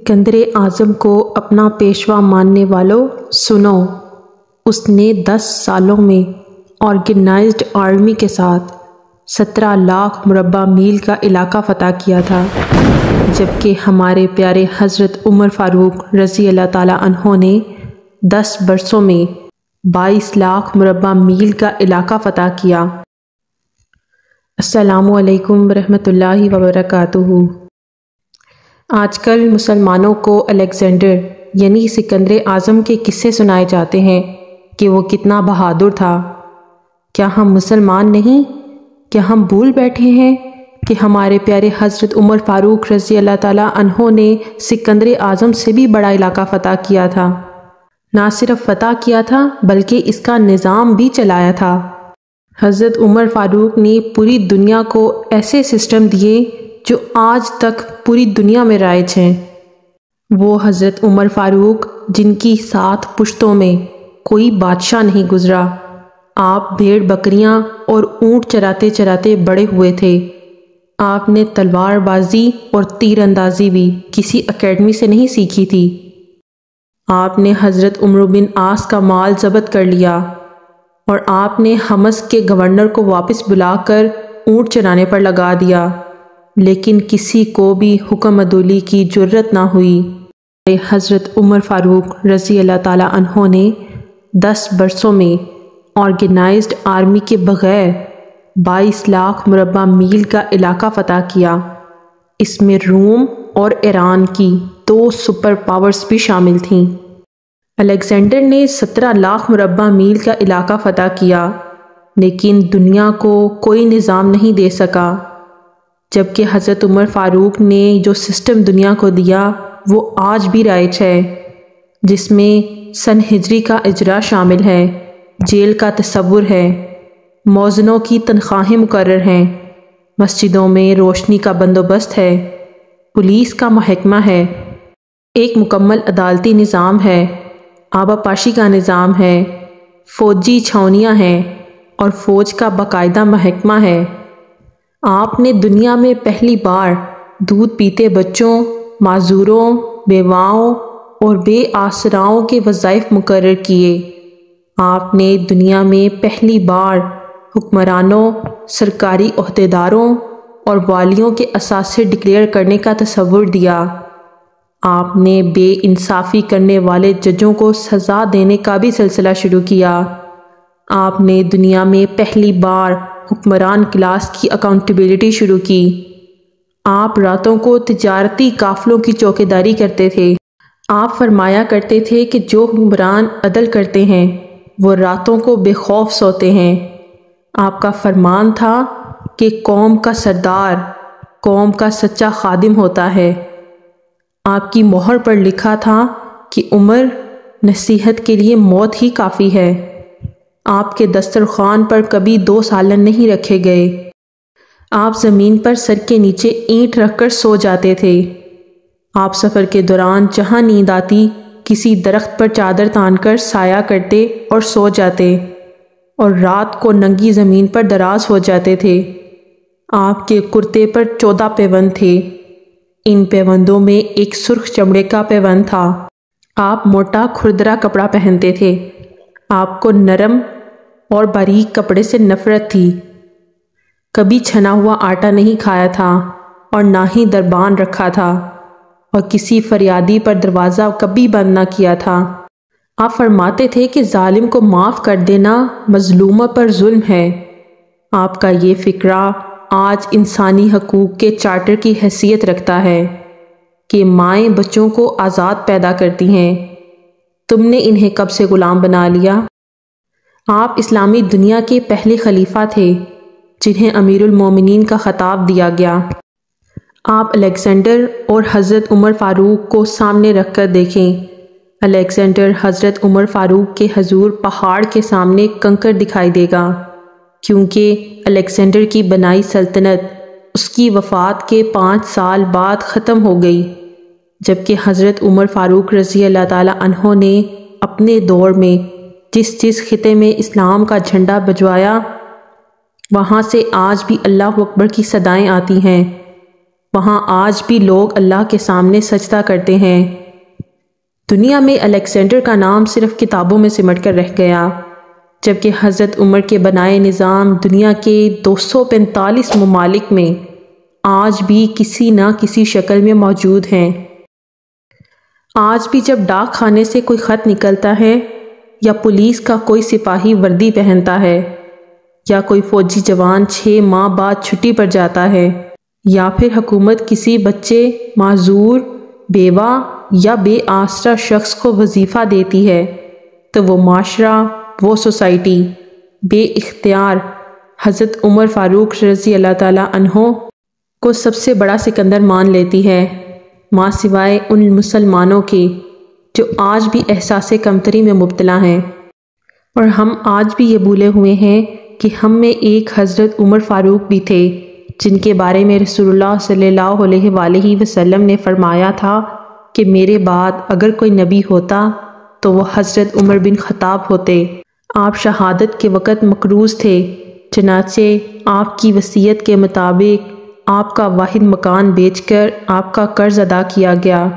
سکندر اعظم کو اپنا پیشوا ماننے والوں سنو، اس نے 10 سالوں میں آرگنائزڈ آرمی کے ساتھ 17 لاکھ مربع میل کا علاقہ فتح کیا تھا، جبکہ ہمارے پیارے حضرت عمر فاروق رضی اللہ تعالیٰ عنہ نے 10 برسوں میں 22 لاکھ مربع میل کا علاقہ فتح کیا۔ السلام علیکم ورحمۃ اللہ وبرکاتہ۔ آج کل مسلمانوں کو الیگزینڈر یعنی سکندر اعظم کے قصے سنائے جاتے ہیں کہ وہ کتنا بہادر تھا۔ کیا ہم مسلمان نہیں؟ کیا ہم بھول بیٹھے ہیں کہ ہمارے پیارے حضرت عمر فاروق رضی اللہ تعالیٰ عنہ نے سکندر اعظم سے بھی بڑا علاقہ فتح کیا تھا؟ نہ صرف فتح کیا تھا بلکہ اس کا نظام بھی چلایا تھا۔ حضرت عمر فاروق نے پوری دنیا کو ایسے سسٹم دیے جو آج تک پوری دنیا میں رائج ہیں۔ وہ حضرت عمر فاروق جن کی 7 پشتوں میں کوئی بادشاہ نہیں گزرا، آپ بھیڑ بکریاں اور اونٹ چراتے چراتے بڑے ہوئے تھے۔ آپ نے تلوار بازی اور تیر اندازی بھی کسی اکیڈمی سے نہیں سیکھی تھی۔ آپ نے حضرت عمرو بن عاص کا مال ضبط کر لیا اور آپ نے حمص کے گورنر کو واپس بلا کر اونٹ چرانے پر لگا دیا، لیکن کسی کو بھی حکم عدولی کی جرت نہ ہوئی۔ حضرت عمر فاروق رضی اللہ تعالیٰ عنہ نے 10 برسوں میں آرگنائزڈ آرمی کے بغیر 22 لاکھ مربع میل کا علاقہ فتح کیا۔ اس میں روم اور ایران کی 2 سپر پاورز بھی شامل تھیں۔ الیگزینڈر نے 17 لاکھ مربع میل کا علاقہ فتح کیا، لیکن دنیا کو کوئی نظام نہیں دے سکا، جبکہ حضرت عمر فاروق نے جو سسٹم دنیا کو دیا وہ آج بھی رائج ہے، جس میں سن ہجری کا اجرا شامل ہے، جیل کا تصور ہے، موذنوں کی تنخواہیں مقرر ہیں، مسجدوں میں روشنی کا بندوبست ہے، پولیس کا محکمہ ہے، ایک مکمل عدالتی نظام ہے، آبپاشی کا نظام ہے، فوجی چھاونیاں ہیں اور فوج کا باقاعدہ محکمہ ہے۔ آپ نے دنیا میں پہلی بار دودھ پیتے بچوں، معذوروں، بیواؤں اور بے آسراؤں کے وظائف مقرر کیے۔ آپ نے دنیا میں پہلی بار حکمرانوں، سرکاری عہدیداروں اور والیوں کے اثاثے ڈکلیئر کرنے کا تصور دیا۔ آپ نے بے انصافی کرنے والے ججوں کو سزا دینے کا بھی سلسلہ شروع کیا۔ آپ نے دنیا میں پہلی بار حکمران کلاس کی اکاؤنٹیبلٹی شروع کی۔ آپ راتوں کو تجارتی قافلوں کی چوکیداری کرتے تھے۔ آپ فرمایا کرتے تھے کہ جو حکمران عدل کرتے ہیں وہ راتوں کو بے خوف سوتے ہیں۔ آپ کا فرمان تھا کہ قوم کا سردار قوم کا سچا خادم ہوتا ہے۔ آپ کی مہر پر لکھا تھا کہ عمر نصیحت کے لیے موت ہی کافی ہے۔ آپ کے دسترخوان پر کبھی 2 سالن نہیں رکھے گئے۔ آپ زمین پر سر کے نیچے اینٹ رکھ کر سو جاتے تھے۔ آپ سفر کے دوران جہاں نیند آتی کسی درخت پر چادر تان کر سایہ کرتے اور سو جاتے، اور رات کو ننگی زمین پر دراز ہو جاتے تھے۔ آپ کے کرتے پر 14 پیوند تھے۔ ان پیوندوں میں ایک سرخ چمڑے کا پیوند تھا۔ آپ موٹا کھردرا کپڑا پہنتے تھے۔ آپ کو نرم اور باریک کپڑے سے نفرت تھی۔ کبھی چھنا ہوا آٹا نہیں کھایا تھا اور نہ ہی دربان رکھا تھا، اور کسی فریادی پر دروازہ کبھی بند نہ کیا تھا۔ آپ فرماتے تھے کہ ظالم کو معاف کر دینا مظلومہ پر ظلم ہے۔ آپ کا یہ فقرہ آج انسانی حقوق کے چارٹر کی حیثیت رکھتا ہے کہ مائیں بچوں کو آزاد پیدا کرتی ہیں، تم نے انہیں کب سے غلام بنا لیا؟ آپ اسلامی دنیا کے پہلے خلیفہ تھے جنہیں امیر المومنین کا خطاب دیا گیا۔ آپ الیگزینڈر اور حضرت عمر فاروق کو سامنے رکھ کر دیکھیں۔ الیگزینڈر حضرت عمر فاروق کے حضور پہاڑ کے سامنے کنکر دکھائی دے گا، کیونکہ الیگزینڈر کی بنائی سلطنت اس کی وفات کے 5 سال بعد ختم ہو گئی، جبکہ حضرت عمر فاروق رضی اللہ تعالیٰ عنہ نے اپنے دور میں جس خطے میں اسلام کا جھنڈا بجوایا، وہاں سے آج بھی اللہ اکبر کی صدائیں آتی ہیں۔ وہاں آج بھی لوگ اللہ کے سامنے سجدہ کرتے ہیں۔ دنیا میں الیگزینڈر کا نام صرف کتابوں میں سمٹ کر رہ گیا، جبکہ حضرت عمر کے بنائے نظام دنیا کے 245 ممالک میں آج بھی کسی نہ کسی شکل میں موجود ہیں۔ آج بھی جب ڈاک خانے سے کوئی خط نکلتا ہے، یا پولیس کا کوئی سپاہی وردی پہنتا ہے، یا کوئی فوجی جوان 6 ماہ بعد چھٹی پر جاتا ہے، یا پھر حکومت کسی بچے، معذور، بیوہ یا بے آسرا شخص کو وظیفہ دیتی ہے، تو وہ معاشرہ، وہ سوسائٹی بے اختیار حضرت عمر فاروق رضی اللہ تعالیٰ عنہ کو سب سے بڑا سکندر مان لیتی ہے، ماں سوائے ان مسلمانوں کے جو آج بھی احساس کمتری میں مبتلا ہیں۔ اور ہم آج بھی یہ بھولے ہوئے ہیں کہ ہم میں ایک حضرت عمر فاروق بھی تھے، جن کے بارے میں رسول اللہ صلی اللہ علیہ وآلہ وسلم نے فرمایا تھا کہ میرے بعد اگر کوئی نبی ہوتا تو وہ حضرت عمر بن خطاب ہوتے۔ آپ شہادت کے وقت مقروض تھے، چنانچہ آپ کی وصیت کے مطابق آپ کا واحد مکان بیچ کر آپ کا قرض ادا کیا گیا۔